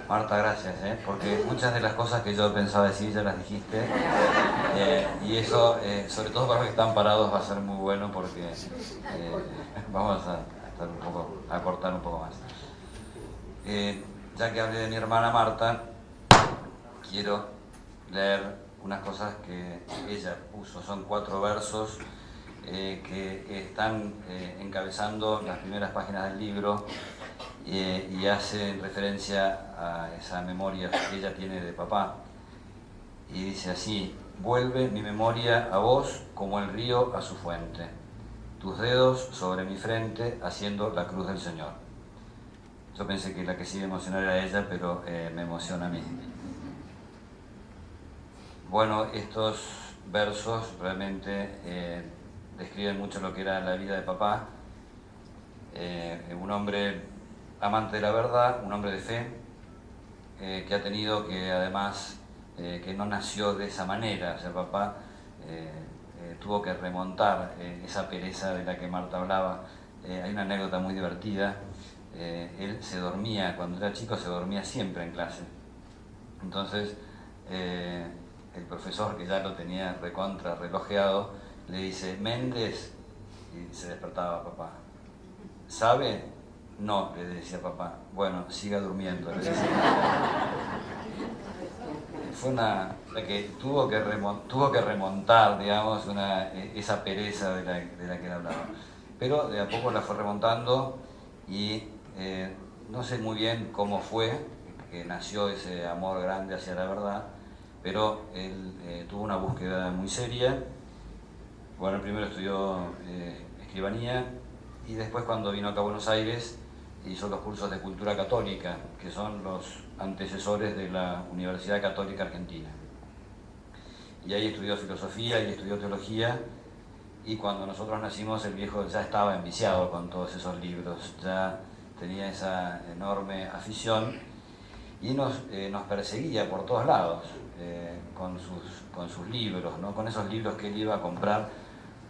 Marta, gracias, porque muchas de las cosas que yo pensaba decir ya las dijiste, y eso, sobre todo para los que están parados, va a ser muy bueno porque vamos a estar a cortar un poco más. Ya que hablé de mi hermana Marta, quiero leer unas cosas que ella puso. Son 4 versos que están encabezando las primeras páginas del libro y hacen referencia a esa memoria que ella tiene de papá. Y dice así: vuelve mi memoria a vos como el río a su fuente, tus dedos sobre mi frente haciendo la cruz del Señor. Yo pensé que la que sí iba a emocionar era ella, pero me emociona a mí. Bueno, estos versos realmente describen mucho lo que era la vida de papá. Un hombre amante de la verdad, un hombre de fe, que ha tenido que además, que no nació de esa manera. O sea, papá tuvo que remontar esa pereza de la que Marta hablaba. Hay una anécdota muy divertida. Él se dormía, cuando era chico se dormía siempre en clase. Entonces el profesor, que ya lo tenía recontra relojeado, le dice: Méndez, y se despertaba papá. ¿Sabe? No, le decía papá. Bueno, siga durmiendo, le decía. Fue una que tuvo que remontar, digamos, esa pereza de la que él hablaba. Pero de a poco la fue remontando y no sé muy bien cómo fue que nació ese amor grande hacia la verdad, pero él tuvo una búsqueda muy seria. Bueno, primero estudió escribanía y después, cuando vino acá a Buenos Aires, hizo los cursos de cultura católica, que son los antecesores de la Universidad Católica Argentina. Y ahí estudió filosofía y estudió teología, y cuando nosotros nacimos el viejo ya estaba enviciado con todos esos libros, ya tenía esa enorme afición y nos perseguía por todos lados con sus libros, ¿no? Con esos libros que él iba a comprar,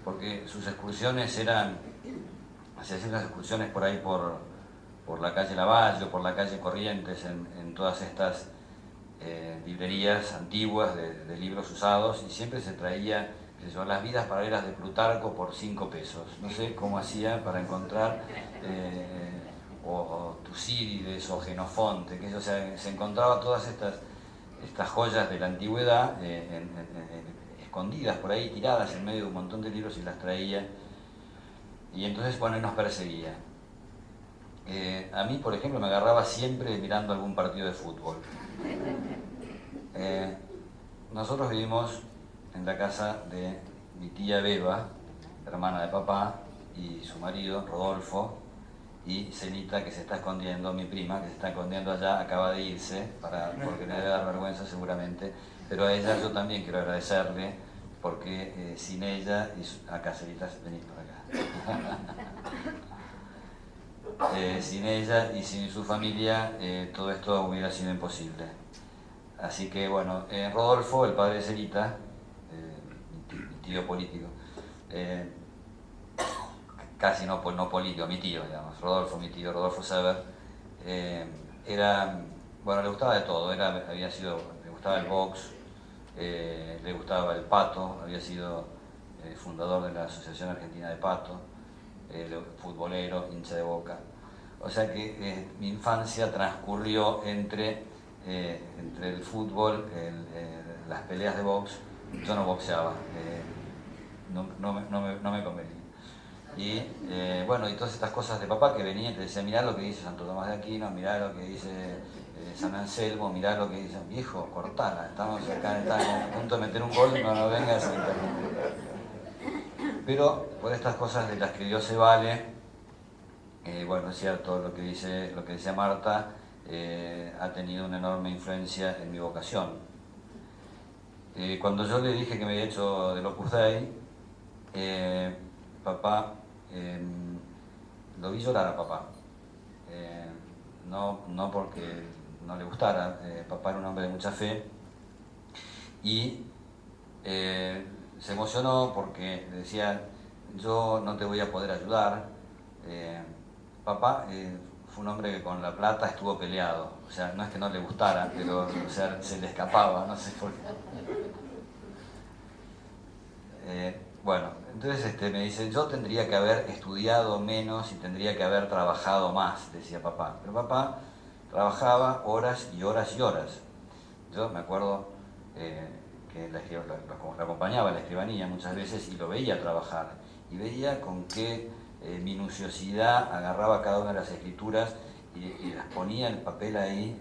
porque sus excursiones eran, se hacían las excursiones por ahí por la calle Lavalle o por la calle Corrientes, en todas estas librerías antiguas de libros usados, y siempre se traía Las vidas paralelas de Plutarco por 5 pesos. No sé cómo hacía para encontrar o Tucídides o Genofonte, que o sea, se encontraba todas estas joyas de la antigüedad escondidas por ahí, tiradas en medio de un montón de libros, y las traía. Y entonces, bueno, él nos perseguía. A mí, por ejemplo, me agarraba siempre mirando algún partido de fútbol. Nosotros vivimos en la casa de mi tía Beba, hermana de papá, y su marido, Rodolfo, y Celita, que se está escondiendo, mi prima, que se está escondiendo allá, acaba de irse, porque le debe dar vergüenza seguramente, pero a ella yo también quiero agradecerle, porque sin ella, acá Celita, venís por acá. Sin ella y sin su familia, todo esto hubiera sido imposible. Así que bueno, Rodolfo, el padre de Celita, mi tío político, casi no político, mi tío, digamos, mi tío Rodolfo Sever, era, bueno, le gustaba de todo, le gustaba el box, le gustaba el pato, había sido fundador de la Asociación Argentina de Pato, futbolero, hincha de Boca. O sea que mi infancia transcurrió entre el fútbol, las peleas de box. Yo no boxeaba, no me convenía. Y bueno, y todas estas cosas de papá que venía y te decía: mirá lo que dice Santo Tomás de Aquino, mirá lo que dice San Anselmo, mirá lo que dice, viejo, cortala, estamos acá a punto de meter un gol, no vengas a interrumpir. Pero por estas cosas de las que Dios se vale, bueno, es cierto lo que decía Marta, ha tenido una enorme influencia en mi vocación. Cuando yo le dije que me había hecho del Opus Dei, papá, lo vi llorar a papá. No porque no le gustara, papá era un hombre de mucha fe, y se emocionó porque decía: yo no te voy a poder ayudar. Papá fue un hombre que con la plata estuvo peleado. O sea, no es que no le gustara, pero o sea, se le escapaba, no sé por qué. Bueno, entonces me dice, yo tendría que haber estudiado menos y tendría que haber trabajado más, decía papá. Pero papá trabajaba horas y horas y horas. Yo me acuerdo que lo acompañaba a la escribanía muchas veces y lo veía trabajar. Y veía con qué minuciosidad agarraba cada una de las escrituras y las ponía el papel ahí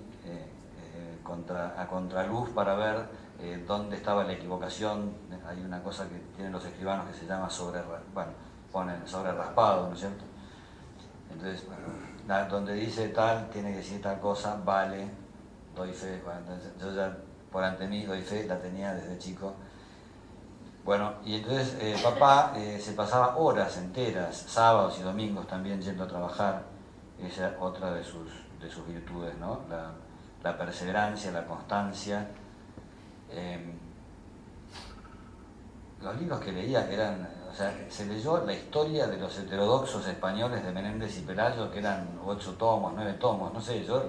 a contraluz para ver dónde estaba la equivocación. Hay una cosa que tienen los escribanos que se llama ponen sobre raspado, ¿no es cierto? Entonces, donde dice tal, tiene que decir tal cosa, vale, doy fe. Bueno, entonces, yo ya por ante mí doy fe, la tenía desde chico. Bueno, y entonces papá se pasaba horas enteras, sábados y domingos también yendo a trabajar. Esa es otra de sus virtudes, ¿no? La perseverancia, la constancia. Los libros que leía eran, o sea, se leyó la historia de los heterodoxos españoles de Menéndez y Pelayo, que eran 8 tomos, 9 tomos, no sé, yo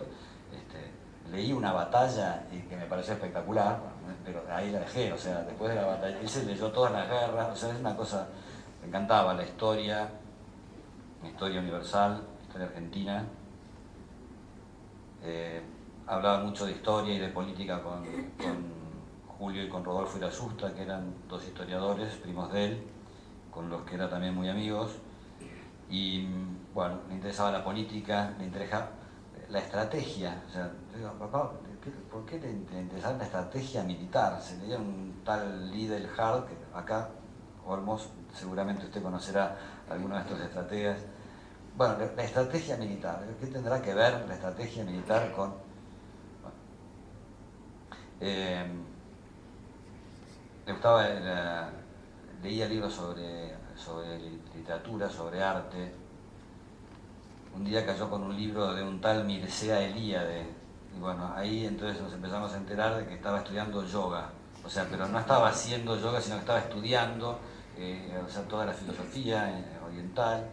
leí una batalla que me pareció espectacular, pero ahí la dejé, o sea, después de la batalla, él se leyó todas las guerras, o sea, es una cosa, me encantaba la historia universal, la historia argentina. Hablaba mucho de historia y de política con Julio y con Rodolfo Irasusta, que eran dos historiadores, primos de él, con los que era también muy amigos. Y bueno, le interesaba la política, le interesaba la estrategia. O sea, digo, papá, ¿por qué le interesaba la estrategia militar? Se leía un tal Liddell Hart, que acá, Olmos, seguramente usted conocerá algunos de estos estrategas. Bueno, la estrategia militar, ¿qué tendrá que ver la estrategia militar con...? Bueno, le gustaba, leía libros sobre literatura, sobre arte. Un día cayó con un libro de un tal Mircea Eliade, y bueno, ahí entonces nos empezamos a enterar de que estaba estudiando yoga. O sea, pero no estaba haciendo yoga, sino que estaba estudiando, o sea, toda la filosofía oriental.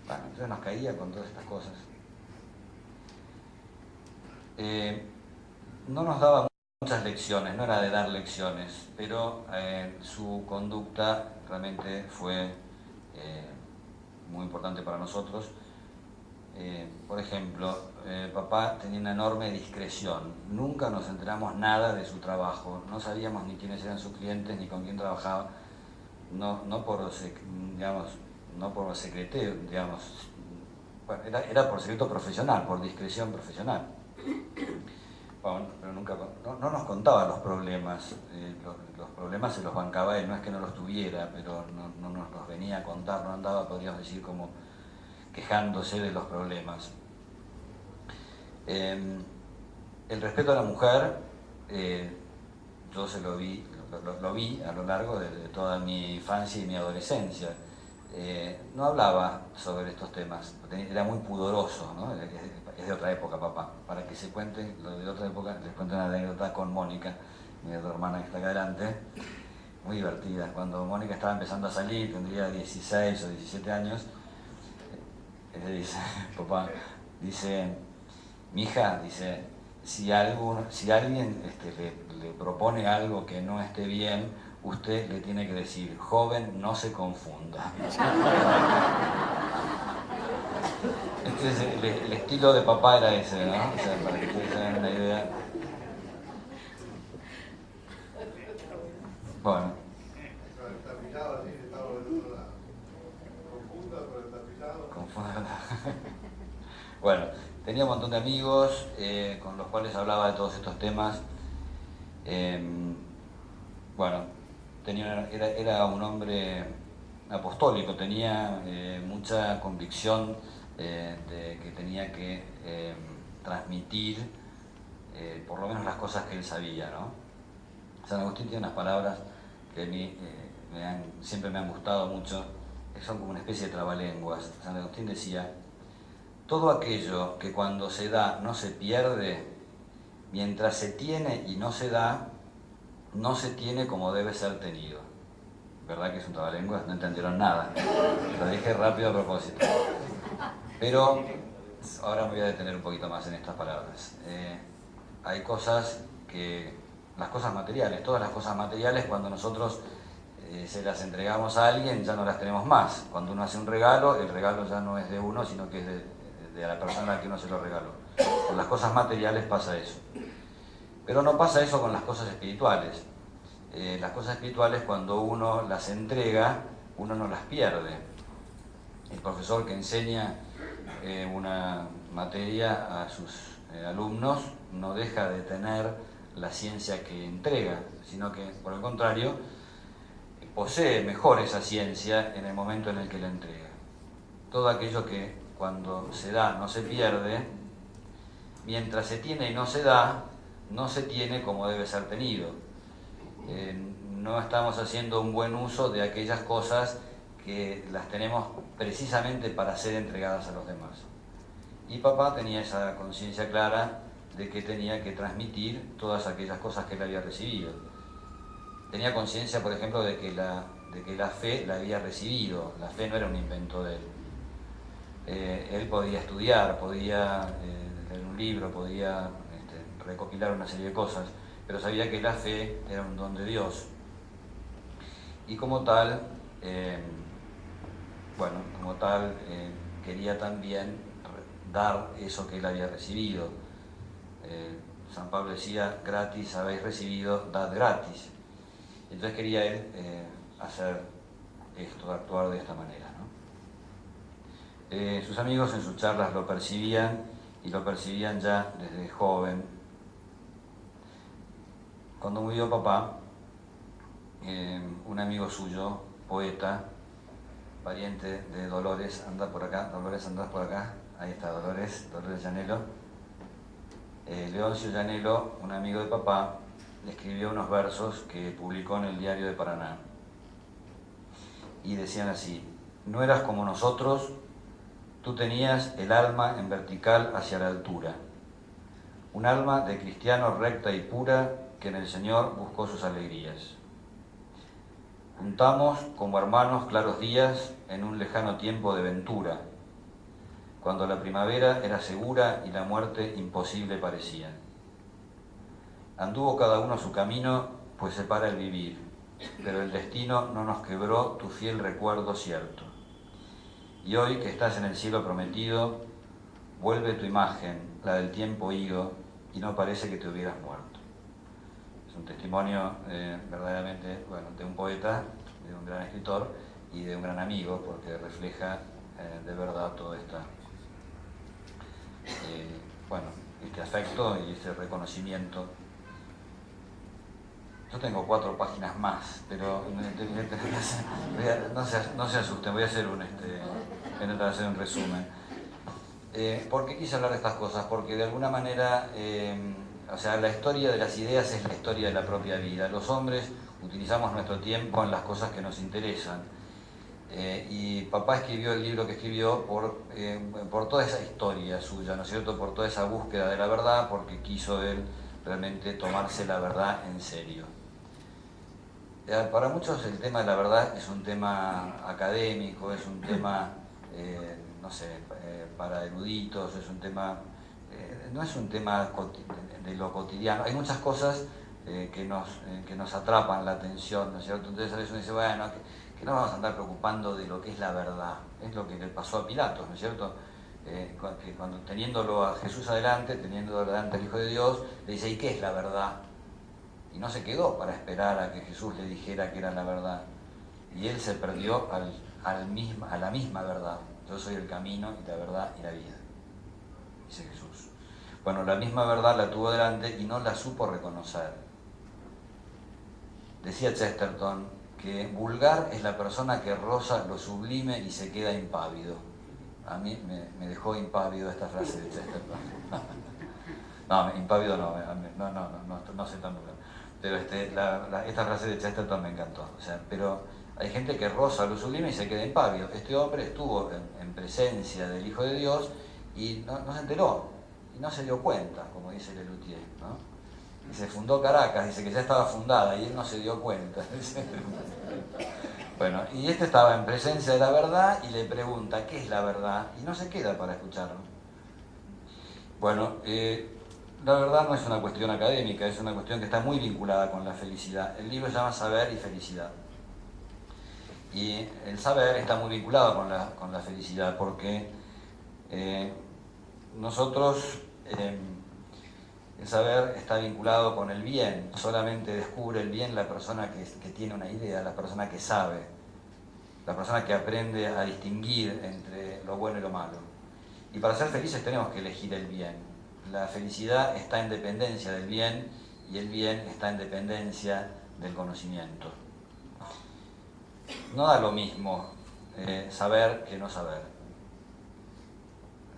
Bueno, entonces nos caía con todas estas cosas. No nos daba muchas lecciones, no era de dar lecciones, pero su conducta realmente fue muy importante para nosotros. Por ejemplo, papá tenía una enorme discreción, nunca nos enteramos nada de su trabajo, no sabíamos ni quiénes eran sus clientes ni con quién trabajaba, no por, digamos, no por secreteo, digamos, bueno, era por secreto profesional, por discreción profesional. Bueno, pero nunca, no nos contaba los problemas, los problemas se los bancaba él, no es que no los tuviera, pero no nos los venía a contar, no andaba, podríamos decir, como quejándose de los problemas. El respeto a la mujer, yo se lo vi a lo largo de toda mi infancia y mi adolescencia. No hablaba sobre estos temas, era muy pudoroso, ¿no? Es de otra época, papá. Para que se cuente lo de otra época, les cuento una anécdota con Mónica, mi otra hermana que está acá adelante, muy divertida. Cuando Mónica estaba empezando a salir, tendría 16 o 17 años, ella dice, papá, dice, mi hija, dice, si alguien le propone algo que no esté bien, usted le tiene que decir, joven, no se confunda. El estilo de papá era ese, ¿no? O sea, para que ustedes tengan una idea. Bueno. Bueno, tenía un montón de amigos con los cuales hablaba de todos estos temas. Bueno, era un hombre apostólico, tenía mucha convicción de que tenía que transmitir por lo menos las cosas que él sabía, ¿no? San Agustín tiene unas palabras que a mí siempre me han gustado mucho, que son como una especie de trabalenguas. San Agustín decía, todo aquello que cuando se da no se pierde, mientras se tiene y no se da, no se tiene como debe ser tenido. ¿Verdad que es un trabalenguas? No entendieron nada. Lo dije rápido a propósito. Pero ahora me voy a detener un poquito más en estas palabras. Hay cosas que, las cosas materiales, todas las cosas materiales, cuando nosotros se las entregamos a alguien, ya no las tenemos más. Cuando uno hace un regalo, el regalo ya no es de uno, sino que es de la persona a la que uno se lo regaló. Con las cosas materiales pasa eso. Pero no pasa eso con las cosas espirituales. Las cosas espirituales, cuando uno las entrega, uno no las pierde. El profesor que enseña una materia a sus alumnos no deja de tener la ciencia que entrega, sino que, por el contrario, posee mejor esa ciencia en el momento en el que la entrega. Todo aquello que cuando se da no se pierde, mientras se tiene y no se da, no se tiene como debe ser tenido. No estamos haciendo un buen uso de aquellas cosas que las tenemos precisamente para ser entregadas a los demás. Y papá tenía esa conciencia clara de que tenía que transmitir todas aquellas cosas que él había recibido. Tenía conciencia, por ejemplo, de que la fe la había recibido. La fe no era un invento de él. Él podía estudiar, podía leer un libro, podía recopilar una serie de cosas, pero sabía que la fe era un don de Dios. Y como tal, quería también dar eso que él había recibido. San Pablo decía, gratis habéis recibido, dad gratis. Entonces quería él hacer esto, actuar de esta manera, ¿no? Sus amigos en sus charlas lo percibían, y lo percibían ya desde joven. Cuando murió papá, un amigo suyo, poeta, pariente de Dolores, anda por acá, Dolores, andás por acá, ahí está Dolores Llanelo. Leoncio Llanelo, un amigo de papá, le escribió unos versos que publicó en el Diario de Paraná. Y decían así: no eras como nosotros, tú tenías el alma en vertical hacia la altura, un alma de cristiano recta y pura que en el Señor buscó sus alegrías. Juntamos como hermanos claros días en un lejano tiempo de ventura, cuando la primavera era segura y la muerte imposible parecía. Anduvo cada uno su camino, pues separa el vivir, pero el destino no nos quebró tu fiel recuerdo cierto. Y hoy que estás en el cielo prometido, vuelve tu imagen, la del tiempo ido, y no parece que te hubieras muerto. Es un testimonio verdaderamente, de un poeta, de un gran escritor y de un gran amigo, porque refleja de verdad todo este afecto y este reconocimiento. Yo tengo 4 páginas más, pero no se asusten, voy a hacer un resumen. ¿Por qué quise hablar de estas cosas? Porque de alguna manera, la historia de las ideas es la historia de la propia vida. Los hombres utilizamos nuestro tiempo en las cosas que nos interesan. Y papá escribió el libro que escribió por toda esa historia suya, ¿no es cierto? Por toda esa búsqueda de la verdad, porque quiso él realmente tomarse la verdad en serio. Para muchos el tema de la verdad es un tema académico, es un tema, para eruditos, es un tema, no es un tema de lo cotidiano. Hay muchas cosas que nos atrapan la atención, ¿no es cierto? Entonces a veces uno dice, bueno, que no vamos a andar preocupando de lo que es la verdad. Es lo que le pasó a Pilatos, ¿no es cierto? Que cuando teniéndolo a Jesús adelante, teniéndolo delante al Hijo de Dios, le dice, ¿y qué es la verdad? Y no se quedó para esperar a que Jesús le dijera que era la verdad. Y él se perdió a la misma verdad. Yo soy el camino y la verdad y la vida, dice Jesús. Bueno, la misma verdad la tuvo delante y no la supo reconocer. Decía Chesterton que vulgar es la persona que roza lo sublime y se queda impávido. A mí me dejó impávido esta frase de Chesterton. No, impávido no sé tan vulgar. Pero esta frase de Chesterton me encantó. Pero hay gente que roza lo sublime y se queda impávido. Este hombre estuvo en presencia del Hijo de Dios y no se enteró, y no se dio cuenta, como dice Lelutier, ¿no? Y se fundó Caracas, dice que ya estaba fundada y él no se dio cuenta. Bueno, y estaba en presencia de la verdad y le pregunta, ¿qué es la verdad? Y no se queda para escucharlo. Bueno, la verdad no es una cuestión académica, es una cuestión que está muy vinculada con la felicidad. El libro se llama Saber y Felicidad. Y el saber está muy vinculado con la felicidad, porque nosotros, el saber está vinculado con el bien. Solamente descubre el bien la persona que tiene una idea, la persona que sabe, la persona que aprende a distinguir entre lo bueno y lo malo. Y para ser felices tenemos que elegir el bien. La felicidad está en dependencia del bien y el bien está en dependencia del conocimiento. No da lo mismo saber que no saber.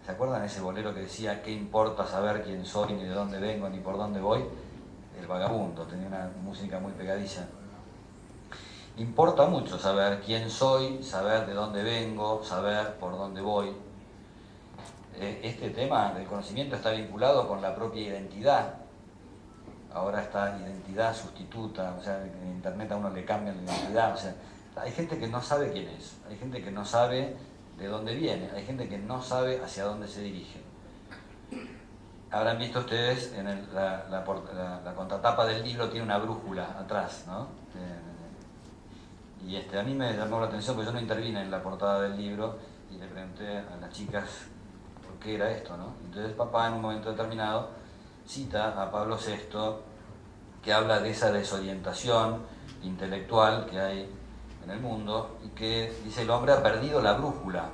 ¿Se acuerdan ese bolero que decía qué importa saber quién soy, ni de dónde vengo, ni por dónde voy? El vagabundo, tenía una música muy pegadiza. Importa mucho saber quién soy, saber de dónde vengo, saber por dónde voy. Este tema del conocimiento está vinculado con la propia identidad. Ahora está identidad sustituta, o sea, en internet a uno le cambian la identidad. O sea, hay gente que no sabe quién es, hay gente que no sabe de dónde viene, hay gente que no sabe hacia dónde se dirige. Habrán visto ustedes en la contratapa del libro tiene una brújula atrás, ¿no? Y a mí me llamó la atención porque yo no intervine en la portada del libro y le pregunté a las chicas por qué era esto, ¿no? Entonces papá en un momento determinado cita a Pablo VI que habla de esa desorientación intelectual que hay en el mundo y que dice el hombre ha perdido la brújula,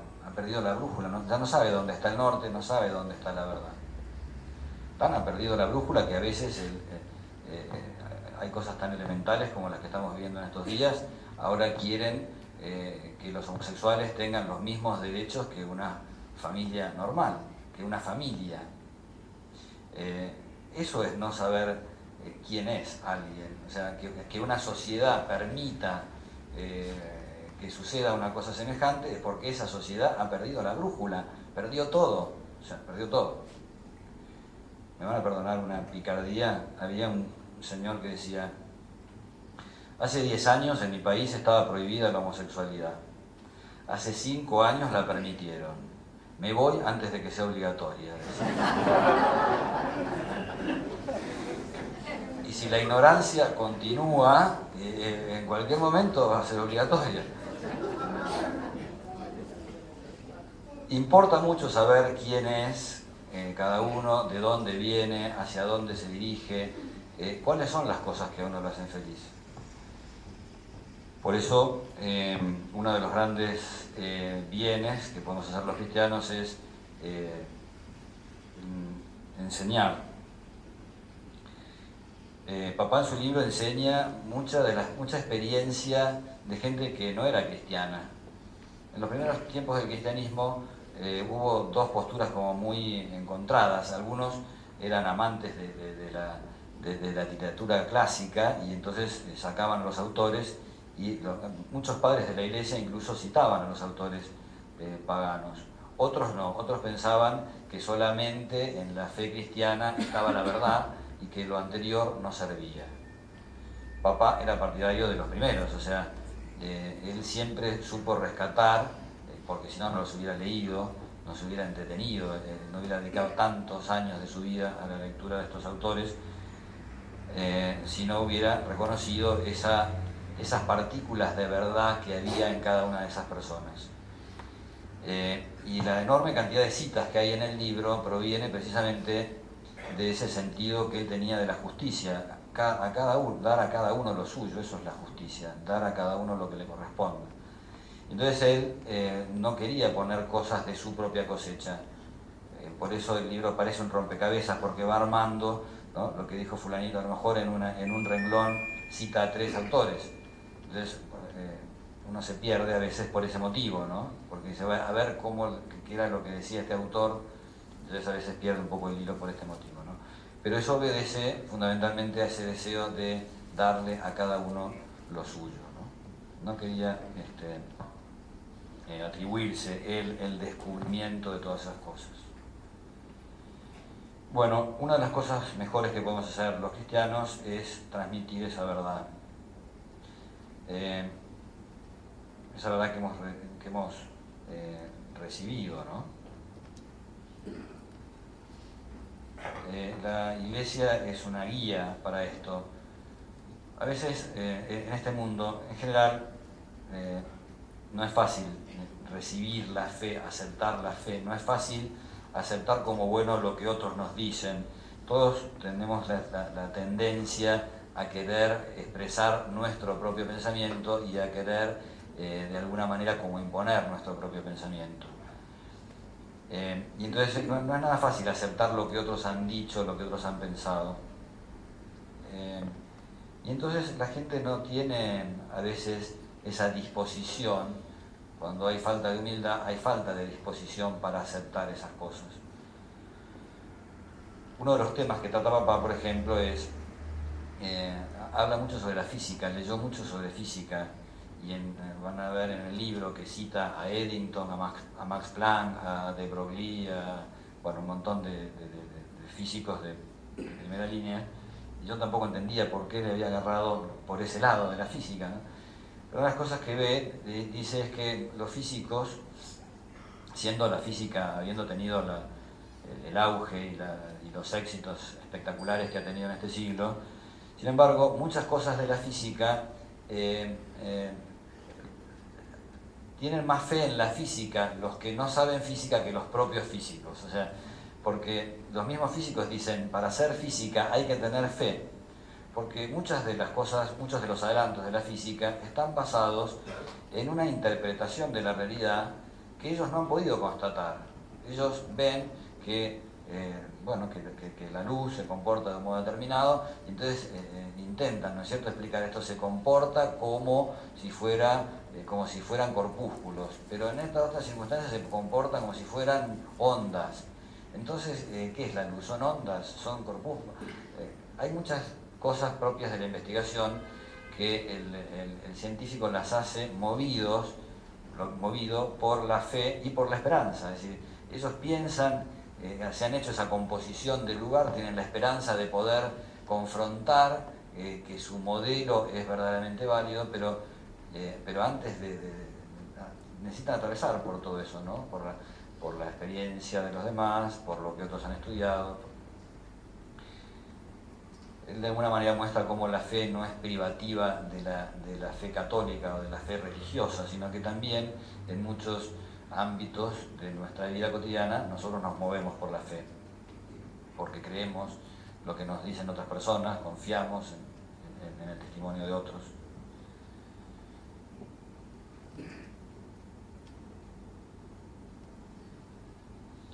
¿no? Ya no sabe dónde está el norte, no sabe dónde está la verdad. Tan ha perdido la brújula que a veces hay cosas tan elementales como las que estamos viviendo en estos días. Ahora quieren que los homosexuales tengan los mismos derechos que una familia normal, que una familia. Eso es no saber quién es alguien. O sea, que una sociedad permita que suceda una cosa semejante es porque esa sociedad ha perdido la brújula, perdió todo, o sea, perdió todo. Me van a perdonar una picardía, había un señor que decía, hace 10 años en mi país estaba prohibida la homosexualidad, hace 5 años la permitieron, me voy antes de que sea obligatoria. Y si la ignorancia continúa, en cualquier momento va a ser obligatoria. Importa mucho saber quién es cada uno, de dónde viene, hacia dónde se dirige, cuáles son las cosas que a uno lo hacen feliz. Por eso, uno de los grandes bienes que podemos hacer los cristianos es enseñar. Papá en su libro enseña mucha experiencia de gente que no era cristiana. En los primeros tiempos del cristianismo hubo dos posturas como muy encontradas. Algunos eran amantes de la literatura clásica y entonces sacaban a los autores y muchos padres de la iglesia incluso citaban a los autores paganos. Otros no, otros pensaban que solamente en la fe cristiana estaba la verdad y que lo anterior no servía. Papá era partidario de los primeros, o sea, él siempre supo rescatar, porque si no, no los hubiera leído, no se hubiera entretenido, no hubiera dedicado tantos años de su vida a la lectura de estos autores, si no hubiera reconocido esas partículas de verdad que había en cada una de esas personas. Y la enorme cantidad de citas que hay en el libro proviene precisamente de ese sentido que él tenía de la justicia. Dar a cada uno lo suyo, eso es la justicia, dar a cada uno lo que le corresponde. Entonces él no quería poner cosas de su propia cosecha. Por eso el libro parece un rompecabezas, porque va armando, ¿no? Lo que dijo fulanito, a lo mejor en un renglón cita a 3 autores. Entonces uno se pierde a veces por ese motivo, ¿no? Porque dice, a ver qué era lo que decía este autor, entonces a veces pierde un poco el hilo por este motivo, ¿no? Pero eso obedece fundamentalmente a ese deseo de darle a cada uno lo suyo, ¿no? No quería atribuirse él el descubrimiento de todas esas cosas. Bueno, una de las cosas mejores que podemos hacer los cristianos es transmitir esa verdad. Esa verdad que hemos recibido, ¿no? la Iglesia es una guía para esto. A veces en este mundo, en general, no es fácil recibir la fe, aceptar la fe, no es fácil aceptar como bueno lo que otros nos dicen. Todos tenemos la tendencia a querer expresar nuestro propio pensamiento y a querer de alguna manera como imponer nuestro propio pensamiento. Y entonces no es nada fácil aceptar lo que otros han dicho, lo que otros han pensado. Y entonces la gente no tiene a veces esa disposición. Cuando hay falta de humildad, hay falta de disposición para aceptar esas cosas. Uno de los temas que trata Papá, por ejemplo, es habla mucho sobre la física, leyó mucho sobre física, y van a ver en el libro que cita a Eddington, a Max Planck, a de Broglie, bueno, un montón de físicos de primera línea. Y yo tampoco entendía por qué le había agarrado por ese lado de la física, ¿no? Pero una de las cosas que ve, dice, es que los físicos, siendo la física, habiendo tenido el auge y los éxitos espectaculares que ha tenido en este siglo, sin embargo, muchas cosas de la física tienen más fe en la física los que no saben física que los propios físicos. O sea, porque los mismos físicos dicen, para hacer física hay que tener fe, porque muchas de las cosas, muchos de los adelantos de la física están basados en una interpretación de la realidad que ellos no han podido constatar. Ellos ven que, que la luz se comporta de un modo determinado, y entonces intentan, ¿no es cierto?, explicar esto se comporta como si fueran corpúsculos, pero en estas otras circunstancias se comportan como si fueran ondas. Entonces, ¿qué es la luz? ¿Son ondas? ¿Son corpúsculos? Hay muchas cosas propias de la investigación que el científico las hace movido por la fe y por la esperanza. Es decir, ellos piensan, se han hecho esa composición del lugar, tienen la esperanza de poder confrontar que su modelo es verdaderamente válido, pero antes necesitan atravesar por todo eso, ¿no? Por la experiencia de los demás, por lo que otros han estudiado. Él de alguna manera muestra cómo la fe no es privativa de la fe católica o de la fe religiosa, sino que también en muchos ámbitos de nuestra vida cotidiana nosotros nos movemos por la fe, porque creemos lo que nos dicen otras personas, confiamos en el testimonio de otros.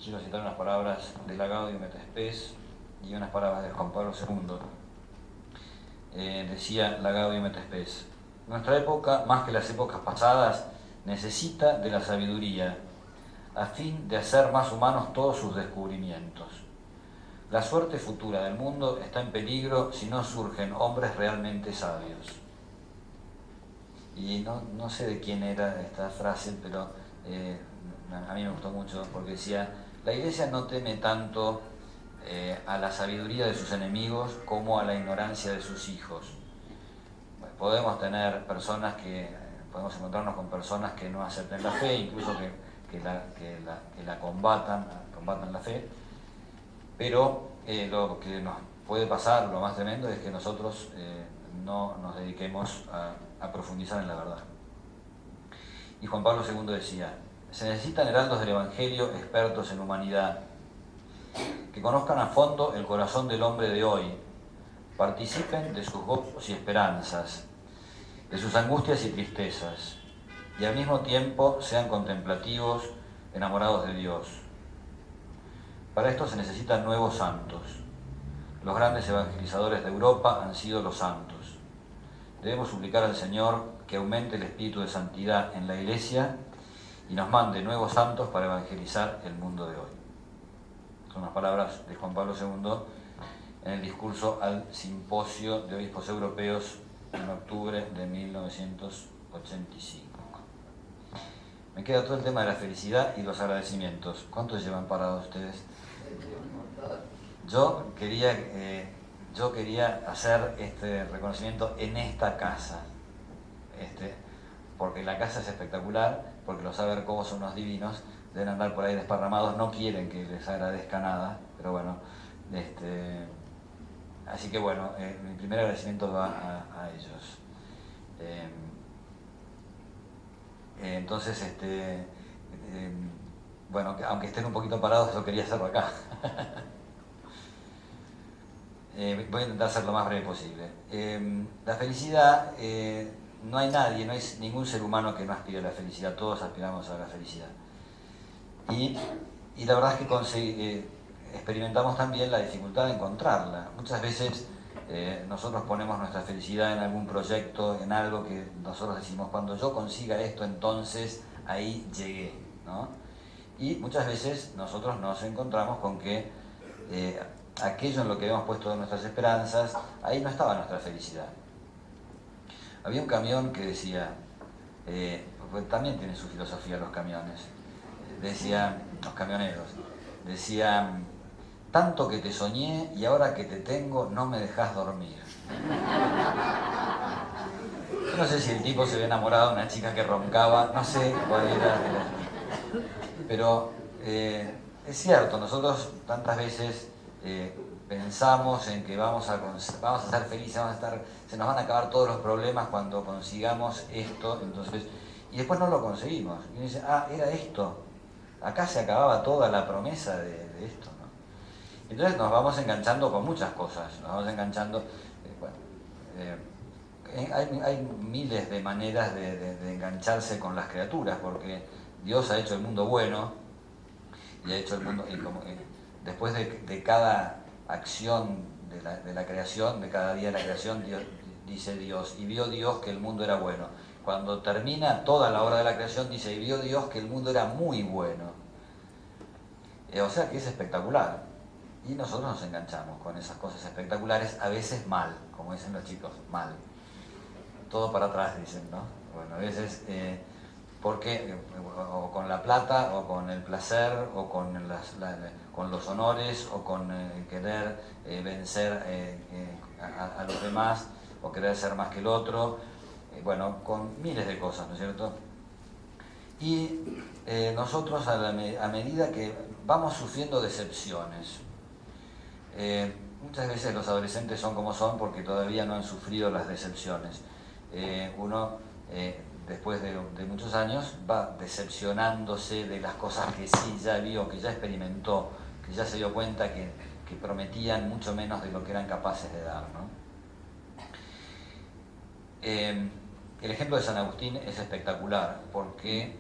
Quiero citar unas palabras de la Gaudium et Spes y unas palabras de Juan Pablo II. Decía la Gaudium et Spes: nuestra época, más que las épocas pasadas, necesita de la sabiduría a fin de hacer más humanos todos sus descubrimientos. La suerte futura del mundo está en peligro si no surgen hombres realmente sabios. Y no sé de quién era esta frase, pero a mí me gustó mucho, porque decía: la Iglesia no teme tanto a la sabiduría de sus enemigos como a la ignorancia de sus hijos. Bueno, podemos encontrarnos con personas que no acepten la fe, incluso que la combatan la fe, pero lo que nos puede pasar, lo más tremendo, es que nosotros no nos dediquemos a profundizar en la verdad. Y Juan Pablo II decía: se necesitan heraldos del Evangelio expertos en humanidad, que conozcan a fondo el corazón del hombre de hoy, participen de sus gozos y esperanzas, de sus angustias y tristezas, y al mismo tiempo sean contemplativos, enamorados de Dios. Para esto se necesitan nuevos santos. Los grandes evangelizadores de Europa han sido los santos. Debemos suplicar al Señor que aumente el espíritu de santidad en la Iglesia y nos mande nuevos santos para evangelizar el mundo de hoy. Son las palabras de Juan Pablo II en el discurso al Simposio de Obispos Europeos en octubre de 1985. Me queda todo el tema de la felicidad y los agradecimientos. ¿Cuántos llevan parados ustedes? Yo quería hacer este reconocimiento en esta casa, porque la casa es espectacular, porque los Sabercobos son unos divinos, deben andar por ahí desparramados, no quieren que les agradezca nada, pero bueno, Así que bueno, mi primer agradecimiento va a ellos. Entonces, bueno, aunque estén un poquito parados, yo quería hacerlo acá. Voy a intentar ser lo más breve posible. La felicidad, no hay nadie, no hay ningún ser humano que no aspire a la felicidad, todos aspiramos a la felicidad. Y la verdad es que experimentamos también la dificultad de encontrarla. Muchas veces nosotros ponemos nuestra felicidad en algún proyecto, en algo que nosotros decimos, cuando yo consiga esto, entonces ahí llegué, ¿no? Y muchas veces nosotros nos encontramos con que aquello en lo que habíamos puesto nuestras esperanzas, ahí no estaba nuestra felicidad. Había un camión que decía, porque también tienen su filosofía los camiones, decían, los camioneros, decían, tanto que te soñé y ahora que te tengo no me dejas dormir. Yo no sé si el tipo se había enamorado de una chica que roncaba, no sé cuál era. Pero es cierto, nosotros tantas veces pensamos en que vamos a ser felices, se nos van a acabar todos los problemas cuando consigamos esto, entonces, y después no lo conseguimos. Y uno dice, era esto, acá se acababa toda la promesa de esto, ¿no? Entonces nos vamos enganchando con muchas cosas, nos vamos enganchando, hay miles de maneras de engancharse con las criaturas, porque Dios ha hecho el mundo bueno, y ha hecho el mundo, después de cada acción de la creación, de cada día de la creación, dice Dios, y vio Dios que el mundo era bueno. Cuando termina toda la obra de la creación, dice, y vio Dios que el mundo era muy bueno. O sea que es espectacular. Y nosotros nos enganchamos con esas cosas espectaculares, a veces mal, como dicen los chicos, mal. Todo para atrás, dicen, ¿no? Bueno, a veces, porque o con la plata, o con el placer, o con los honores, o con querer vencer a los demás, o querer ser más que el otro, bueno, con miles de cosas, ¿no es cierto? Y nosotros a medida que vamos sufriendo decepciones, muchas veces los adolescentes son como son porque todavía no han sufrido las decepciones. Uno, después de muchos años, va decepcionándose de las cosas que sí ya vio, que ya experimentó, que ya se dio cuenta que prometían mucho menos de lo que eran capaces de dar, ¿no? El ejemplo de San Agustín es espectacular porque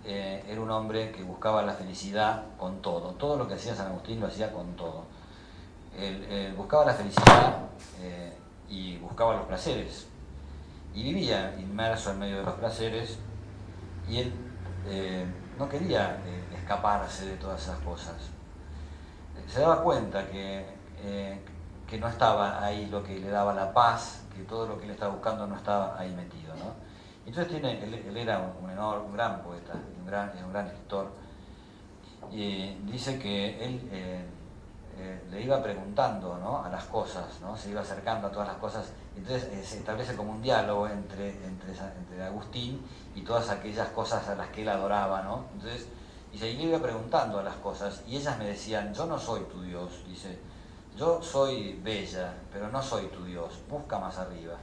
era un hombre que buscaba la felicidad con todo. Todo lo que hacía San Agustín lo hacía con todo. Él buscaba la felicidad y buscaba los placeres. Y vivía inmerso en medio de los placeres y él no quería escaparse de todas esas cosas. Se daba cuenta que no estaba ahí lo que le daba la paz, que todo lo que él estaba buscando no estaba ahí metido, ¿no? Entonces él era un gran poeta, un gran escritor, y dice que él le iba preguntando, ¿no?, a las cosas, ¿no? Se iba acercando a todas las cosas, entonces se establece como un diálogo entre Agustín y todas aquellas cosas a las que él adoraba, ¿no? Entonces, dice, y le iba preguntando a las cosas, y ellas me decían, yo no soy tu Dios, dice, yo soy bella, pero no soy tu Dios, busca más arriba.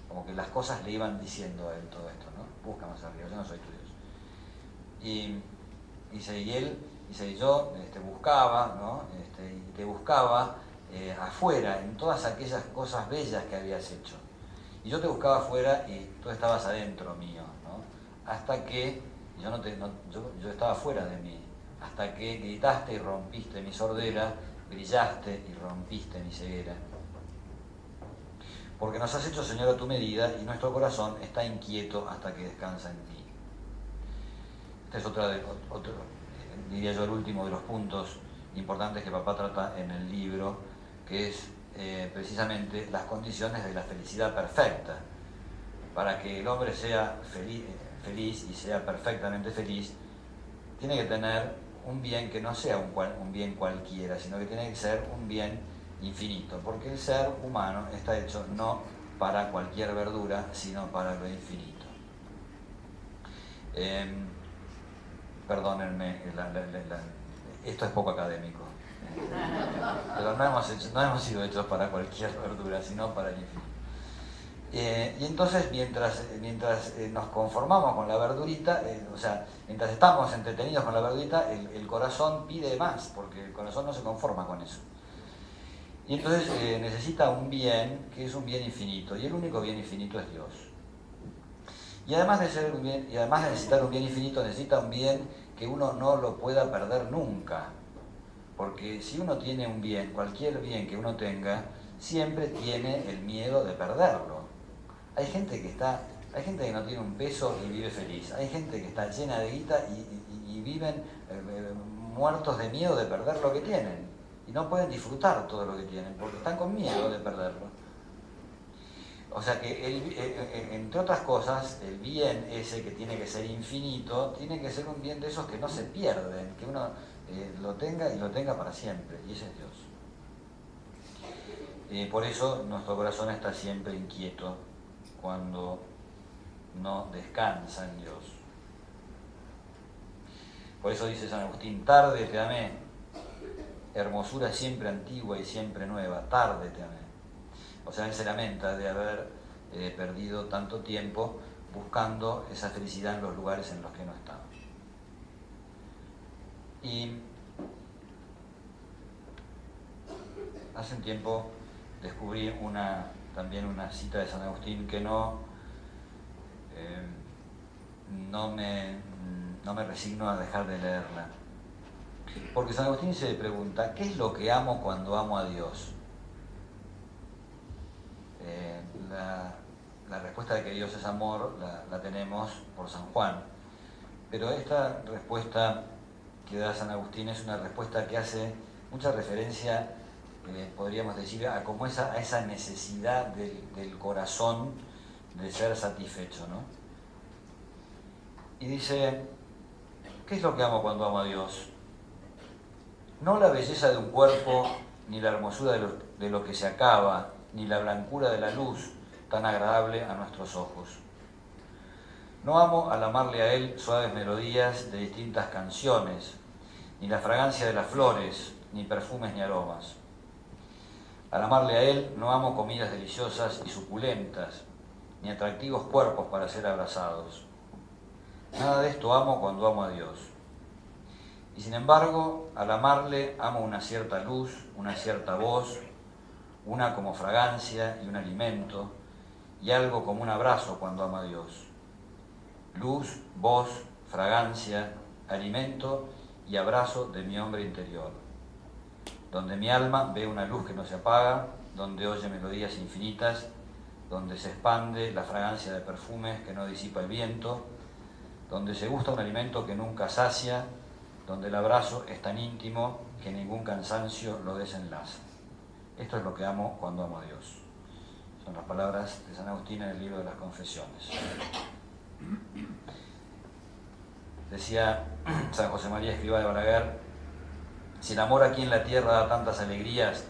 Como que las cosas le iban diciendo a él todo esto, ¿no? Busca más arriba, yo no soy tu Dios. Y él dice, yo buscaba, ¿no? Y te buscaba afuera, en todas aquellas cosas bellas que habías hecho. Y yo te buscaba afuera y tú estabas adentro mío, ¿no? Hasta que yo estaba fuera de mí, hasta que gritaste y rompiste mi sordera, brillaste y rompiste mi ceguera. Porque nos has hecho, Señor, a tu medida y nuestro corazón está inquieto hasta que descansa en ti. Este es otro, diría yo, el último de los puntos importantes que papá trata en el libro, que es precisamente las condiciones de la felicidad perfecta. Para que el hombre sea feliz y sea perfectamente feliz, tiene que tener un bien que no sea un bien cualquiera, sino que tiene que ser un bien infinito, porque el ser humano está hecho no para cualquier verdura, sino para lo infinito. Perdónenme, esto es poco académico. Pero no hemos sido hechos para cualquier verdura, sino para el infinito. Y entonces, mientras nos conformamos con la verdurita, o sea, mientras estamos entretenidos con la verdurita, el corazón pide más, porque el corazón no se conforma con eso. Y entonces necesita un bien que es un bien infinito, y el único bien infinito es Dios. Y además de ser un bien, y además de necesitar un bien infinito, necesita un bien que uno no lo pueda perder nunca. Porque si uno tiene un bien, cualquier bien que uno tenga, siempre tiene el miedo de perderlo. Hay gente que no tiene un peso y vive feliz. Hay gente que está llena de guita y viven muertos de miedo de perder lo que tienen. Y no pueden disfrutar todo lo que tienen, porque están con miedo de perderlo. O sea que, entre otras cosas, el bien ese que tiene que ser infinito, tiene que ser un bien de esos que no se pierden, que uno lo tenga y lo tenga para siempre, y ese es Dios. Por eso nuestro corazón está siempre inquieto cuando no descansa en Dios. Por eso dice San Agustín, tarde te amé, hermosura siempre antigua y siempre nueva, tarde te amé. O sea, él se lamenta de haber perdido tanto tiempo buscando esa felicidad en los lugares en los que no estaba. Y hace un tiempo descubrí también una cita de San Agustín que no me resigno a dejar de leerla. Porque San Agustín se pregunta, ¿qué es lo que amo cuando amo a Dios? La respuesta de que Dios es amor la tenemos por San Juan. Pero esta respuesta que da San Agustín es una respuesta que hace mucha referencia, podríamos decir, a esa necesidad del corazón de ser satisfecho, ¿no? Y dice, ¿qué es lo que amo cuando amo a Dios? No la belleza de un cuerpo, ni la hermosura de lo que se acaba, ni la blancura de la luz tan agradable a nuestros ojos. No amo al amarle a Él suaves melodías de distintas canciones, ni la fragancia de las flores, ni perfumes ni aromas. Al amarle a Él no amo comidas deliciosas y suculentas, ni atractivos cuerpos para ser abrazados. Nada de esto amo cuando amo a Dios. Y sin embargo, al amarle amo una cierta luz, una cierta voz, una como fragancia y un alimento, y algo como un abrazo cuando amo a Dios. Luz, voz, fragancia, alimento y abrazo de mi hombre interior. Donde mi alma ve una luz que no se apaga, donde oye melodías infinitas, donde se expande la fragancia de perfumes que no disipa el viento, donde se gusta un alimento que nunca sacia, donde el abrazo es tan íntimo que ningún cansancio lo desenlaza. Esto es lo que amo cuando amo a Dios. Son las palabras de San Agustín en el libro de las Confesiones. Decía San José María Escrivá de Balaguer, si el amor aquí en la tierra da tantas alegrías,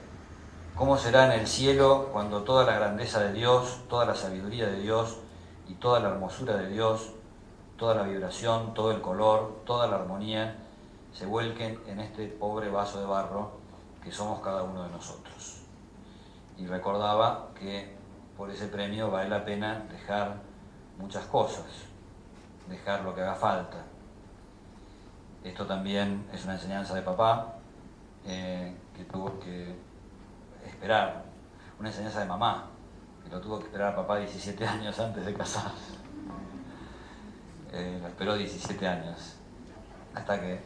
¿cómo será en el cielo cuando toda la grandeza de Dios, toda la sabiduría de Dios y toda la hermosura de Dios, toda la vibración, todo el color, toda la armonía se vuelquen en este pobre vaso de barro que somos cada uno de nosotros? Y recordaba que por ese premio vale la pena dejar muchas cosas, dejar lo que haga falta. Esto también es una enseñanza de papá, que tuvo que esperar, una enseñanza de mamá, que lo tuvo que esperar a papá 17 años antes de casar. Lo esperó 17 años.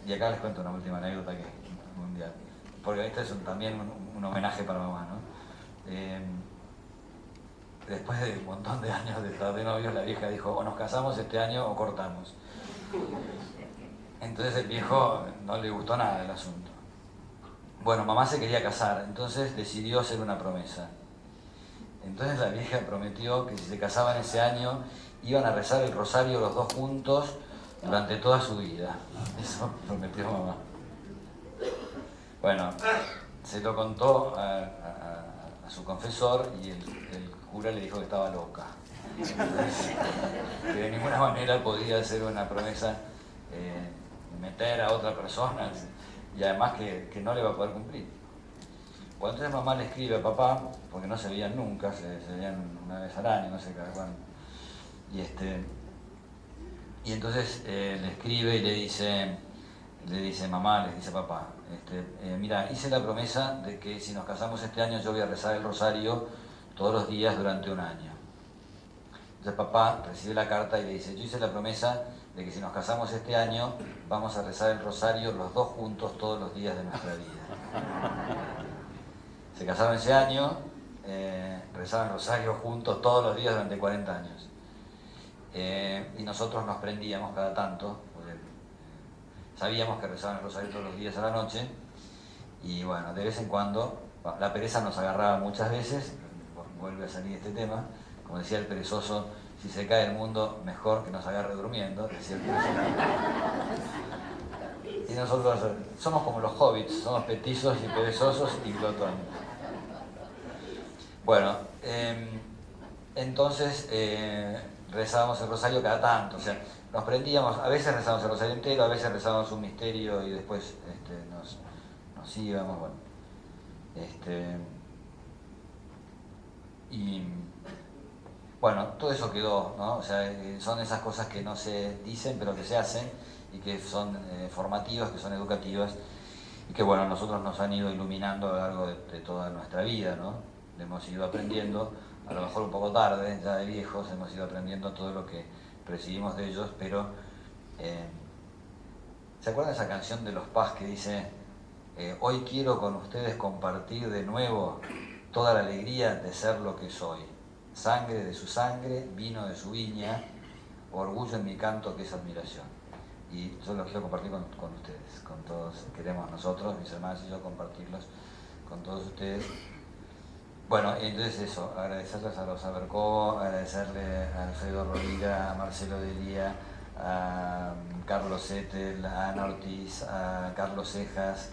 Y acá les cuento una última anécdota que es mundial, porque este es también un homenaje para mamá, ¿no? Después de un montón de años de estar de novios, la vieja dijo, o nos casamos este año o cortamos. Entonces el viejo no le gustó nada el asunto. Bueno, mamá se quería casar, entonces decidió hacer una promesa. Entonces la vieja prometió que si se casaban ese año, iban a rezar el rosario los dos juntos durante toda su vida. Eso prometió mamá. Bueno, se lo contó a su confesor y el cura le dijo que estaba loca. Que de ninguna manera podía hacer una promesa, meter a otra persona y además que no le va a poder cumplir. Bueno, entonces mamá le escribe a papá, porque no se veían nunca, se veían una vez al año, no sé cada cuándo. Y entonces le escribe y le dice mamá, le dice papá, mira, hice la promesa de que si nos casamos este año yo voy a rezar el rosario todos los días durante un año. Entonces papá recibe la carta y le dice, yo hice la promesa de que si nos casamos este año vamos a rezar el rosario los dos juntos todos los días de nuestra vida. Se casaron ese año, rezaban el rosario juntos todos los días durante 40 años. Y nosotros nos prendíamos cada tanto, porque sabíamos que rezaban el rosario todos los días a la noche, y bueno, de vez en cuando, la pereza nos agarraba muchas veces, vuelve a salir este tema, como decía el perezoso, si se cae el mundo, mejor que nos agarre durmiendo, decía el perezoso. Y nosotros somos como los hobbits, somos petizos y perezosos y glotones. Bueno, entonces rezábamos el rosario cada tanto, o sea, nos prendíamos, a veces rezábamos el rosario entero, a veces rezábamos un misterio y después nos íbamos, bueno. Y bueno, todo eso quedó, ¿no? O sea, son esas cosas que no se dicen pero que se hacen y que son formativas, que son educativas y que bueno, nosotros nos han ido iluminando a lo largo de toda nuestra vida, ¿no? Hemos ido aprendiendo, a lo mejor un poco tarde, ya de viejos, hemos ido aprendiendo todo lo que recibimos de ellos, pero ¿se acuerdan de esa canción de Los Paz que dice hoy quiero con ustedes compartir de nuevo toda la alegría de ser lo que soy? Sangre de su sangre, vino de su viña, orgullo en mi canto que es admiración. Y yo lo quiero compartir con ustedes, con todos. Queremos nosotros, mis hermanos y yo, compartirlos con todos ustedes. Bueno, entonces eso, agradecerles a los Abercó, agradecerle a Alfredo Rovira, a Marcelo Delía, a Carlos Settel, a Ana Ortiz, a Carlos Cejas,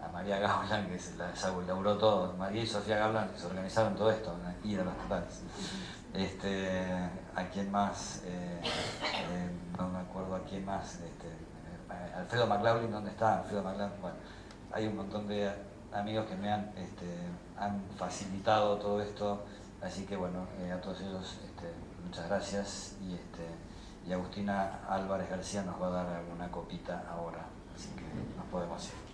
a María Gaulan, que se laburó todo, María y Sofía Gaulan, que se organizaron todo esto, ídolos totales. A quién más, no me acuerdo a quién más, Alfredo McLaughlin, ¿dónde está Alfredo McLaughlin? Bueno, hay un montón de amigos que me han facilitado todo esto, así que bueno, a todos ellos muchas gracias y Agustina Álvarez García nos va a dar alguna copita ahora, así que nos podemos ir.